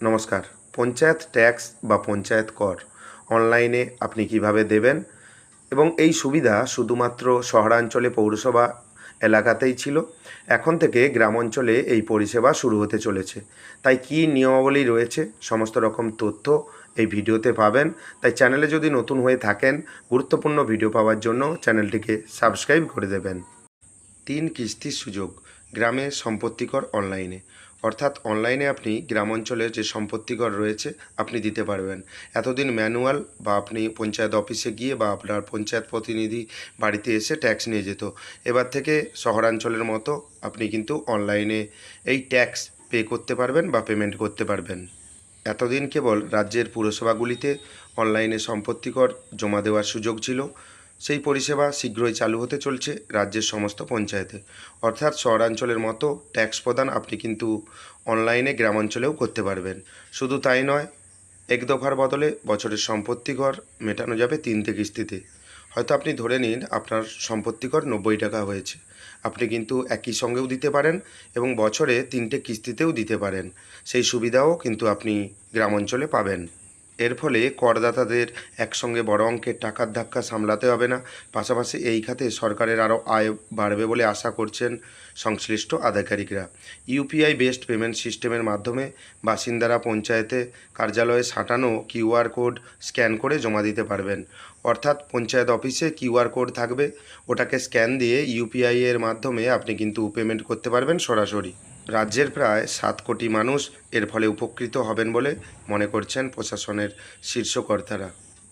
নমস্কার। পঞ্চায়েত ট্যাক্স বা পঞ্চায়েত কর অনলাইনে আপনি কিভাবে দেবেন এবং এই সুবিধা শুধুমাত্র শহরাঞ্চলে পৌরসভা এলাকাতেই ছিল। এখন থেকে গ্রাম অঞ্চলে এই পরিষেবা শুরু হতে চলেছে। তাই কী নিয়মাবলী রয়েছে সমস্ত রকম তথ্য এই ভিডিওতে পাবেন। তাই চ্যানেলে যদি নতুন হয়ে থাকেন, গুরুত্বপূর্ণ ভিডিও পাওয়ার জন্য চ্যানেলটিকে সাবস্ক্রাইব করে দেবেন। 3 কিস্তির সুযোগ গ্রামে সম্পত্তি কর অনলাইনে। অর্থাৎ অনলাইনে আপনি গ্রাম অঞ্চলের যে সম্পত্তি কর রয়েছে আপনি দিতে পারবেন। এতদিন ম্যানুয়াল বা আপনি পঞ্চায়েত অফিসে গিয়ে বা আপনার পঞ্চায়েত প্রতিনিধি বাড়িতে এসে ট্যাক্স নিয়ে যেত। এবার থেকে শহরাঞ্চলের মতো আপনি কিন্তু অনলাইনে এই ট্যাক্স পে করতে পারবেন বা পেমেন্ট করতে পারবেন। এতদিন কেবল রাজ্যের পুরসভাগুলিতে অনলাইনে সম্পত্তি কর জমা দেওয়ার সুযোগ ছিল। সেই পরিষেবা শীঘ্রই চালু হতে চলছে রাজ্যের সমস্ত পঞ্চায়েতে। অর্থাৎ শহরাঞ্চলের মতো ট্যাক্স প্রদান আপনি কিন্তু অনলাইনে গ্রামাঞ্চলেও করতে পারবেন। শুধু তাই নয়, এক দফার বদলে বছরের সম্পত্তি কর মেটানো যাবে 3টে কিস্তিতে। হয়তো আপনি ধরে নিন আপনার সম্পত্তি কর 90 টাকা হয়েছে, আপনি কিন্তু একই সঙ্গেও দিতে পারেন এবং বছরে 3টে কিস্তিতেও দিতে পারেন। সেই সুবিধাও কিন্তু আপনি গ্রাম অঞ্চলে পাবেন। এর ফলে করদাতাদের একসঙ্গে বড় অঙ্কের টাকার ধাক্কা সামলাতে হবে না। পাশাপাশি এই খাতে সরকারের আরও আয় বাড়বে বলে আশা করছেন সংশ্লিষ্ট আধিকারিকরা। ইউপিআই বেসড পেমেন্ট সিস্টেমের মাধ্যমে বাসিন্দারা পঞ্চায়েতে কার্যালয়ে সাঁটানো কিউআর কোড স্ক্যান করে জমা দিতে পারবেন। অর্থাৎ পঞ্চায়েত অফিসে কিউআর কোড থাকবে, ওটাকে স্ক্যান দিয়ে ইউপিআই এর মাধ্যমে আপনি কিন্তু পেমেন্ট করতে পারবেন সরাসরি। রাজ্যের প্রায় 7 কোটি মানুষ এর ফলে উপকৃত হবেন বলে মনে করছেন প্রশাসনের শীর্ষকর্তারা।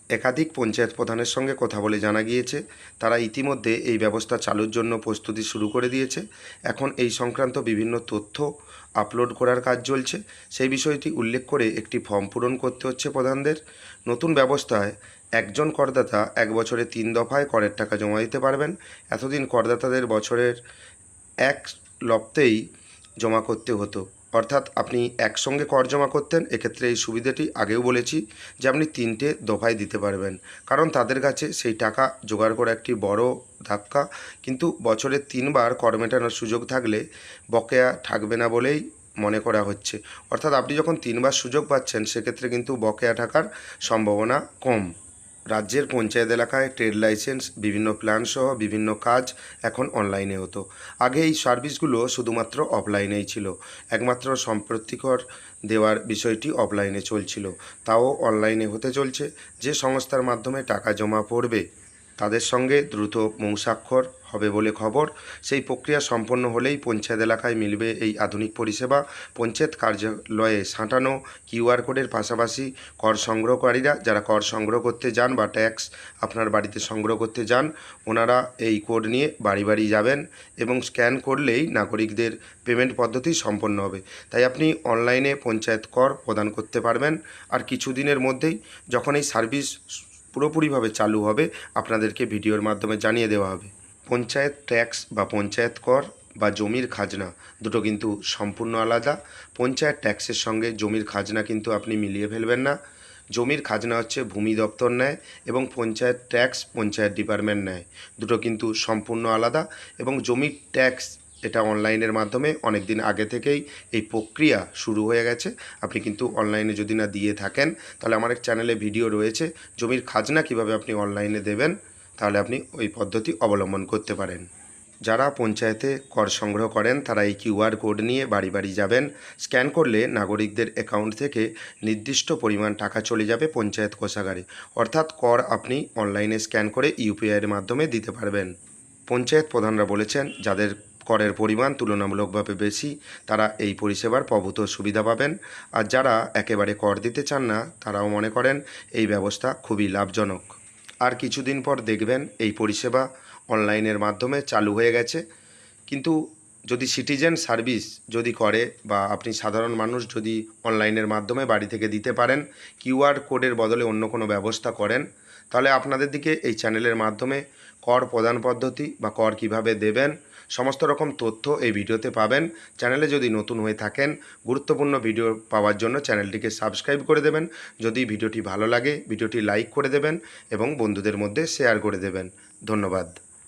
একাধিক পঞ্চায়েত প্রধানের সঙ্গে কথা বলে জানা গিয়েছে তারা ইতিমধ্যে এই ব্যবস্থা চালুর জন্য প্রস্তুতি শুরু করে দিয়েছে। এখন এই সংক্রান্ত বিভিন্ন তথ্য আপলোড করার কাজ চলছে। সেই বিষয়টি উল্লেখ করে একটি ফর্ম পূরণ করতে হচ্ছে প্রধানদের। নতুন ব্যবস্থায় একজন করদাতা 1 বছরে 3 দফায় করের টাকা জমা দিতে পারবেন। এতদিন করদাতাদের বছরের এক লপ্তেই জমা করতে হতো, অর্থাৎ আপনি একসঙ্গে কর জমা করতেন। এক্ষেত্রে এই সুবিধাটি আগেও বলেছি যে আপনি 3টে দফায় দিতে পারবেন, কারণ তাদের কাছে সেই টাকা জোগাড় করা একটি বড় ধাক্কা। কিন্তু বছরে 3বার কর মেটানোর সুযোগ থাকলে বকেয়া থাকবে না বলেই মনে করা হচ্ছে। অর্থাৎ আপনি যখন 3বার সুযোগ পাচ্ছেন সেক্ষেত্রে কিন্তু বকেয়া থাকার সম্ভাবনা কম। রাজ্যের পঞ্চায়েত এলাকায় ট্রেড লাইসেন্স, বিভিন্ন প্ল্যান সহ বিভিন্ন কাজ এখন অনলাইনে হতো। আগে এই সার্ভিসগুলো শুধুমাত্র অফলাইনেই ছিল। একমাত্র সম্পত্তি কর দেওয়ার বিষয়টি অফলাইনে চলছিল, তাও অনলাইনে হতে চলছে। যে সংস্থার মাধ্যমে টাকা জমা পড়বে তাদের সঙ্গে দ্রুত মৌস্বাক্ষর হবে বলে খবর। সেই প্রক্রিয়া সম্পন্ন হলেই পঞ্চায়েত এলাকায় মিলবে এই আধুনিক পরিষেবা। পঞ্চায়েত কার্যালয়ে সাঁটানো কিউআর কোডের পাশাপাশি কর সংগ্রহকারীরা যারা কর সংগ্রহ করতে যান বা ট্যাক্স আপনার বাড়িতে সংগ্রহ করতে যান, ওনারা এই কোড নিয়ে বাড়ি বাড়ি যাবেন এবং স্ক্যান করলেই নাগরিকদের পেমেন্ট পদ্ধতি সম্পন্ন হবে। তাই আপনি অনলাইনে পঞ্চায়েত কর প্রদান করতে পারবেন। আর কিছুদিনের মধ্যেই যখন এই সার্ভিস পুরোপুরিভাবে চালু হবে আপনাদেরকে ভিডিওর মাধ্যমে জানিয়ে দেওয়া হবে। পঞ্চায়েত ট্যাক্স বা পঞ্চায়েত কর বা জমির খাজনা দুটো কিন্তু সম্পূর্ণ আলাদা। পঞ্চায়েত ট্যাক্সের সঙ্গে জমির খাজনা কিন্তু আপনি মিলিয়ে ফেলবেন না। জমির খাজনা হচ্ছে ভূমি দপ্তর নেয় এবং পঞ্চায়েত ট্যাক্স পঞ্চায়েত ডিপার্টমেন্ট নেয়। দুটো কিন্তু সম্পূর্ণ আলাদা। এবং জমির ট্যাক্স এটা অনলাইনের মাধ্যমে অনেক দিন আগে থেকেই এই প্রক্রিয়া শুরু হয়ে গেছে। আপনি কিন্তু অনলাইনে যদি না দিয়ে থাকেন তাহলে আমার এক চ্যানেলে ভিডিও রয়েছে জমির খাজনা কিভাবে আপনি অনলাইনে দেবেন, তাহলে আপনি ওই পদ্ধতি অবলম্বন করতে পারেন। যারা পঞ্চায়েতে কর সংগ্রহ করেন তারা এই কিউআর কোড নিয়ে বাড়ি বাড়ি যাবেন। স্ক্যান করলে নাগরিকদের অ্যাকাউন্ট থেকে নির্দিষ্ট পরিমাণ টাকা চলে যাবে পঞ্চায়েত কোষাগারে। অর্থাৎ কর আপনি অনলাইনে স্ক্যান করে ইউপিআইয়ের মাধ্যমে দিতে পারবেন। পঞ্চায়েত প্রধানরা বলেছেন যাদের করের পরিমাণ তুলনামূলকভাবে বেশি তারা এই পরিষেবার প্রভূত সুবিধা পাবেন। আর যারা একেবারে কর দিতে চান না তারাও মনে করেন এই ব্যবস্থা খুবই লাভজনক। আর কিছুদিন পর দেখবেন এই পরিষেবা অনলাইনের মাধ্যমে চালু হয়ে গেছে। কিন্তু যদি সিটিজেন সার্ভিস যদি করে বা আপনি সাধারণ মানুষ যদি অনলাইনের মাধ্যমে বাড়ি থেকে দিতে পারেন, কিউআর কোডের বদলে অন্য কোনো ব্যবস্থা করেন, তাহলে আপনাদের দিকে এই চ্যানেলের মাধ্যমে কর প্রদান পদ্ধতি বা কর কিভাবে দেবেন সমস্ত রকম তথ্য এই ভিডিওতে পাবেন। চ্যানেলে যদি নতুন হয়ে থাকেন, গুরুত্বপূর্ণ ভিডিও পাওয়ার জন্য চ্যানেলটিকে সাবস্ক্রাইব করে দেবেন। যদি ভিডিওটি ভালো লাগে ভিডিওটি লাইক করে দেবেন এবং বন্ধুদের মধ্যে শেয়ার করে দেবেন। ধন্যবাদ।